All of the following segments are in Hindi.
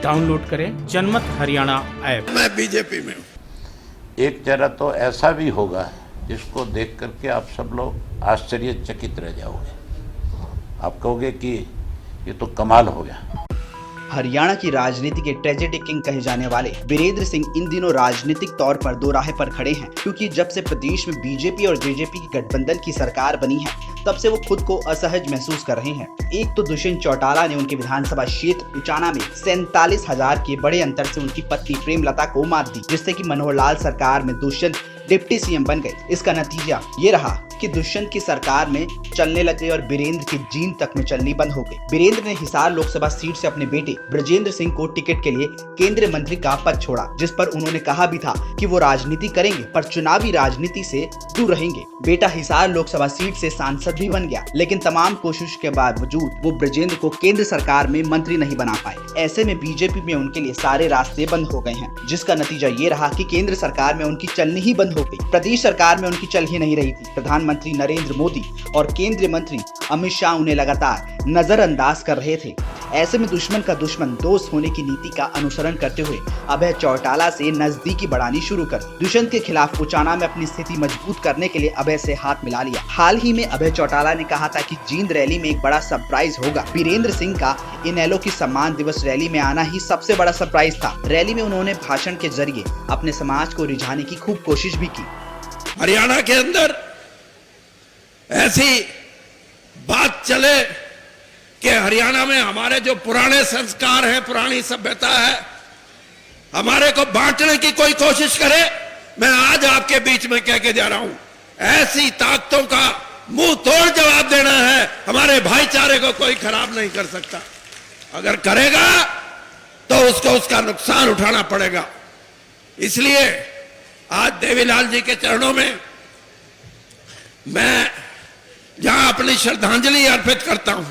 डाउनलोड करें जनमत हरियाणा ऐप। मैं बीजेपी में हूँ। एक चेहरा तो ऐसा भी होगा जिसको देख करके आप सब लोग आश्चर्यचकित रह जाओगे। आप कहोगे कि ये तो कमाल हो गया। हरियाणा की राजनीति के ट्रेजेडी किंग कहे जाने वाले वीरेंद्र सिंह इन दिनों राजनीतिक तौर पर दो राह पर खड़े हैं, क्योंकि जब से प्रदेश में बीजेपी और जेजेपी की गठबंधन की सरकार बनी है तब से वो खुद को असहज महसूस कर रहे हैं। एक तो दुष्यंत चौटाला ने उनके विधानसभा क्षेत्र उचाना में 47,000 के बड़े अंतर से उनकी पत्नी प्रेमलता को मात दी, जिससे कि मनोहर लाल सरकार में दुष्यंत डिप्टी सीएम बन गए। इसका नतीजा ये रहा कि दुष्यंत की सरकार में चलने लगे और वीरेंद्र की जींद तक में चलनी बंद हो गई। वीरेंद्र ने हिसार लोकसभा सीट से अपने बेटे ब्रजेंद्र सिंह को टिकट के लिए केंद्रीय मंत्री का पद छोड़ा, जिस पर उन्होंने कहा भी था कि वो राजनीति करेंगे पर चुनावी राजनीति से दूर रहेंगे। बेटा हिसार लोकसभा सीट से सांसद भी बन गया, लेकिन तमाम कोशिश के बावजूद वो ब्रजेंद्र को केंद्र सरकार में मंत्री नहीं बना पाए। ऐसे में बीजेपी में उनके लिए सारे रास्ते बंद हो गए हैं, जिसका नतीजा ये रहा कि केंद्र सरकार में उनकी चलनी ही बंद हो गई। प्रदेश सरकार में उनकी चल ही नहीं रही थी। प्रधानमंत्री नरेंद्र मोदी और केंद्रीय मंत्री अमित शाह उन्हें लगातार नजरअंदाज कर रहे थे। ऐसे में दुश्मन का दुश्मन दोस्त होने की नीति का अनुसरण करते हुए अभय चौटाला से नजदीकी बढ़ानी शुरू कर दुष्यंत के खिलाफ उचाना में अपनी स्थिति मजबूत करने के लिए अभय से हाथ मिला लिया। हाल ही में अभय चौटाला ने कहा था कि जींद रैली में एक बड़ा सरप्राइज होगा। वीरेंद्र सिंह का इनेलो की सम्मान दिवस रैली में आना ही सबसे बड़ा सरप्राइज था। रैली में उन्होंने भाषण के जरिए अपने समाज को रिझाने की खूब कोशिश भी की। हरियाणा के अंदर ऐसी बात चले कि हरियाणा में हमारे जो पुराने संस्कार हैं, पुरानी सभ्यता है, हमारे को बांटने की कोई कोशिश करे, मैं आज आपके बीच में कह के जा रहा हूं, ऐसी ताकतों का मुंह तोड़ जवाब देना है। हमारे भाईचारे को कोई खराब नहीं कर सकता। अगर करेगा तो उसको उसका नुकसान उठाना पड़ेगा। इसलिए आज देवीलाल जी के चरणों में मैं जहां अपनी श्रद्धांजलि अर्पित करता हूं।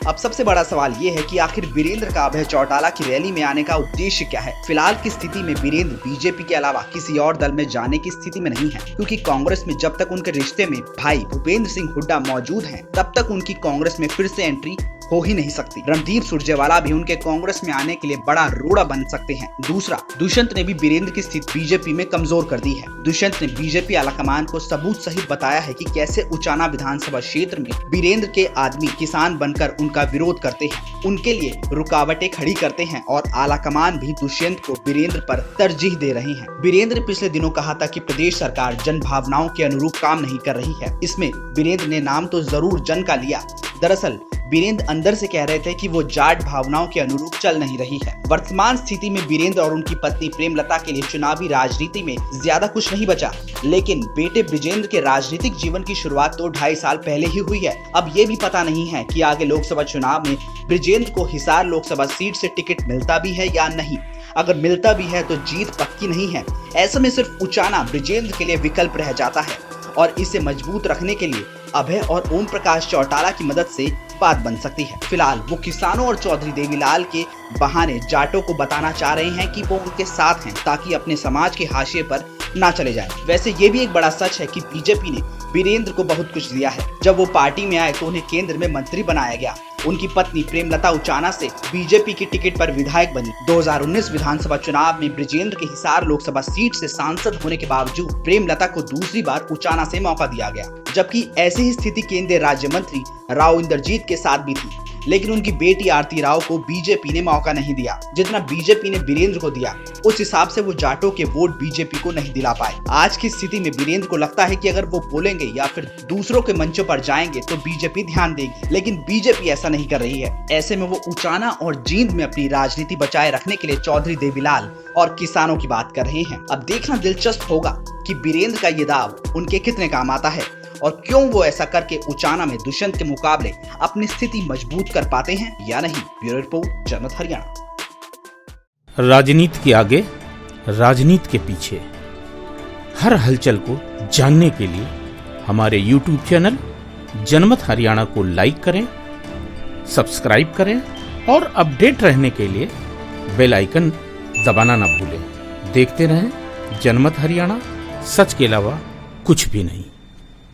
अब सबसे बड़ा सवाल ये है कि आखिर वीरेंद्र का अभय चौटाला की रैली में आने का उद्देश्य क्या है। फिलहाल की स्थिति में वीरेंद्र बीजेपी के अलावा किसी और दल में जाने की स्थिति में नहीं है, क्योंकि कांग्रेस में जब तक उनके रिश्ते में भाई भूपेंद्र सिंह हुड्डा मौजूद हैं, तब तक उनकी कांग्रेस में फिर से एंट्री हो ही नहीं सकती। रणदीप सुरजेवाला भी उनके कांग्रेस में आने के लिए बड़ा रोड़ा बन सकते हैं। दूसरा, दुष्यंत ने भी वीरेंद्र की स्थिति बीजेपी में कमजोर कर दी है। दुष्यंत ने बीजेपी आलाकमान को सबूत सहित बताया है कि कैसे उचाना विधानसभा क्षेत्र में वीरेंद्र के आदमी किसान बनकर उनका विरोध करते हैं, उनके लिए रुकावटें खड़ी करते हैं और आलाकमान भी दुष्यंत को वीरेंद्र पर तरजीह दे रहे हैं। वीरेंद्र ने पिछले दिनों कहा था कि प्रदेश सरकार जन भावनाओं के अनुरूप काम नहीं कर रही है। इसमें वीरेंद्र ने नाम तो जरूर जन का लिया, दरअसल वीरेंद्र अंदर से कह रहे थे कि वो जाट भावनाओं के अनुरूप चल नहीं रही है। वर्तमान स्थिति में वीरेंद्र और उनकी पत्नी प्रेमलता के लिए चुनावी राजनीति में ज्यादा कुछ नहीं बचा, लेकिन बेटे ब्रजेंद्र के राजनीतिक जीवन की शुरुआत तो 2.5 साल पहले ही हुई है। अब ये भी पता नहीं है कि आगे लोकसभा चुनाव में ब्रजेंद्र को हिसार लोकसभा सीट से टिकट मिलता भी है या नहीं। अगर मिलता भी है तो जीत पक्की नहीं है। ऐसे में सिर्फ उचाना ब्रजेंद्र के लिए विकल्प रह जाता है और इसे मजबूत रखने के लिए अभय और ओम प्रकाश चौटाला की मदद से बात बन सकती है। फिलहाल वो किसानों और चौधरी देवीलाल के बहाने जाटों को बताना चाह रहे हैं कि वो उनके साथ हैं, ताकि अपने समाज के हाशिए पर ना चले जाए। वैसे ये भी एक बड़ा सच है कि बीजेपी ने वीरेंद्र को बहुत कुछ दिया है। जब वो पार्टी में आए तो उन्हें केंद्र में मंत्री बनाया गया। उनकी पत्नी प्रेमलता उचाना से बीजेपी की टिकट पर विधायक बनी। 2019 विधानसभा चुनाव में ब्रजेंद्र के हिसार लोकसभा सीट से सांसद होने के बावजूद प्रेमलता को दूसरी बार उचाना से मौका दिया गया, जबकि ऐसी ही स्थिति केंद्रीय राज्य मंत्री राव इंद्रजीत के साथ भी थी। लेकिन उनकी बेटी आरती राव को बीजेपी ने मौका नहीं दिया। जितना बीजेपी ने वीरेंद्र को दिया, उस हिसाब से वो जाटों के वोट बीजेपी को नहीं दिला पाए। आज की स्थिति में वीरेंद्र को लगता है कि अगर वो बोलेंगे या फिर दूसरों के मंचों पर जाएंगे तो बीजेपी ध्यान देगी, लेकिन बीजेपी ऐसा नहीं कर रही है। ऐसे में वो उचाना और जींद में अपनी राजनीति बचाए रखने के लिए चौधरी देवीलाल और किसानों की बात कर रहे हैं। अब देखना दिलचस्प होगा कि वीरेंद्र का ये दाव उनके कितने काम आता है और क्यों वो ऐसा करके उचाना में दुष्यंत के मुकाबले अपनी स्थिति मजबूत कर पाते हैं या नहीं। ब्यूरो रिपोर्ट, जनमत हरियाणा। राजनीति के आगे, राजनीति के पीछे, हर हलचल को जानने के लिए हमारे YouTube चैनल जनमत हरियाणा को लाइक करें, सब्सक्राइब करें और अपडेट रहने के लिए बेल आइकन दबाना ना भूलें। देखते रहें जनमत हरियाणा, सच के अलावा कुछ भी नहीं।